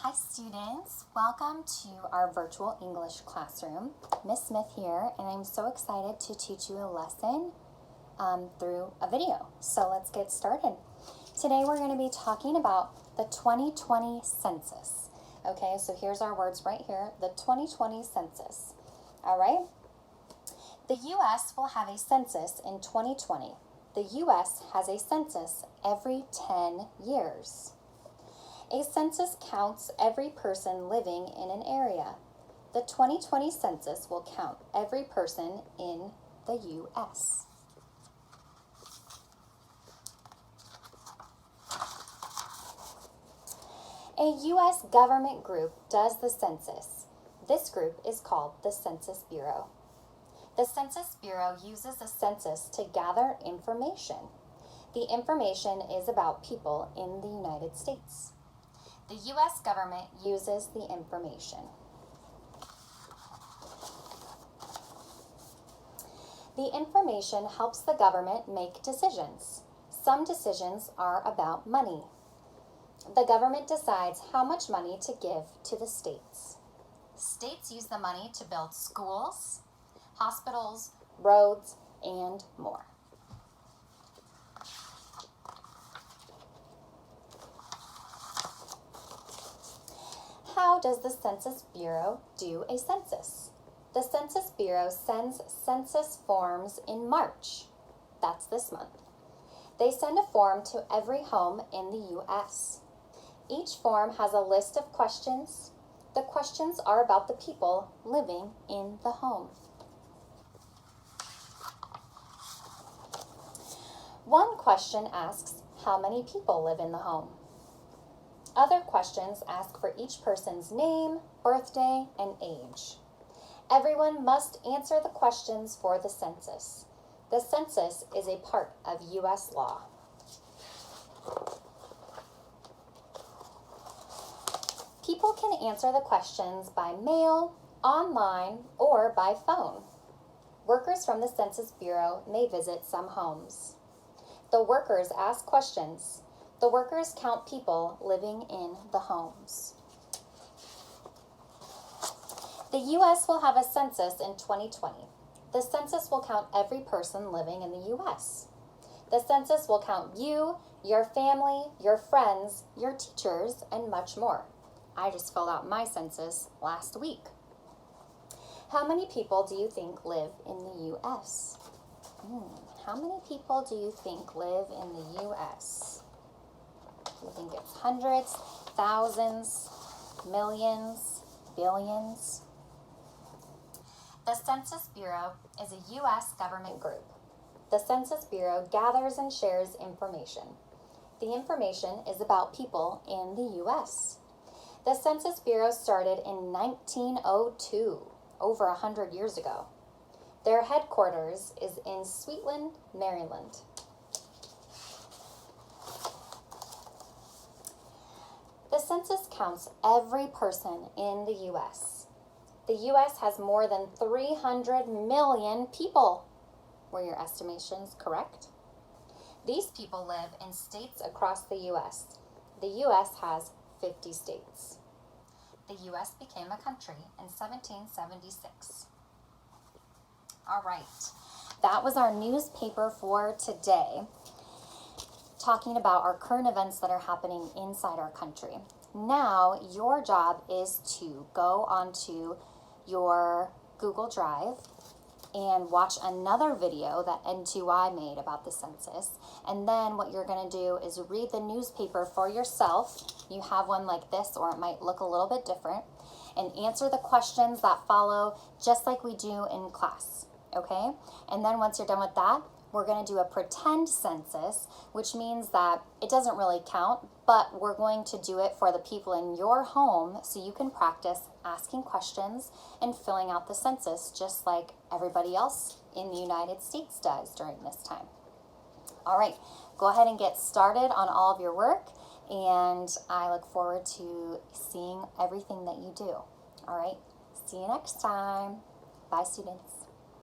Hi students, welcome to our virtual English classroom. Miss Smith here, and I'm so excited to teach you a lesson through a video. So let's get started. Today we're going to be talking about the 2020 census. Okay, so here's our words right here, the 2020 census. All right, the U.S. will have a census in 2020. The U.S. has a census every 10 years. A census counts every person living in an area. The 2020 census will count every person in the U.S. A U.S. government group does the census. This group is called the Census Bureau. The Census Bureau uses the census to gather information. The information is about people in the United States. The U.S. government uses the information. The information helps the government make decisions. Some decisions are about money. The government decides how much money to give to the states. States use the money to build schools, hospitals, roads, and more. How does the Census Bureau do a census? The Census Bureau sends census forms in March. That's this month. They send a form to every home in the U.S. Each form has a list of questions. The questions are about the people living in the home. One question asks, how many people live in the home? Other questions ask for each person's name, birthday, and age. Everyone must answer the questions for the census. The census is a part of U.S. law. People can answer the questions by mail, online, or by phone. Workers from the Census Bureau may visit some homes. The workers ask questions. The workers count people living in the homes. The U.S. will have a census in 2020. The census will count every person living in the U.S. The census will count you, your family, your friends, your teachers, and much more. I just filled out my census last week. How many people do you think live in the U.S.? How many people do you think live in the U.S.? Do you think it's hundreds, thousands, millions, billions? The Census Bureau is a U.S. government group. The Census Bureau gathers and shares information. The information is about people in the U.S. The Census Bureau started in 1902, over 100 years ago. Their headquarters is in Sweetland, Maryland. The census counts every person in the U.S. The U.S. has more than 300 million people. Were your estimations correct? These people live in states across the U.S. The U.S. has 50 states. The U.S. became a country in 1776. All right, that was our newspaper for today, talking about our current events that are happening inside our country. Now, your job is to go onto your Google Drive and watch another video that N2I made about the census. And then what you're going to do is read the newspaper for yourself. You have one like this, or it might look a little bit different, and answer the questions that follow just like we do in class. Okay? And then once you're done with that, we're going to do a pretend census, which means that it doesn't really count, but we're going to do it for the people in your home so you can practice asking questions and filling out the census just like everybody else in the United States does during this time. All right, go ahead and get started on all of your work, and I look forward to seeing everything that you do. All right, see you next time. Bye, students.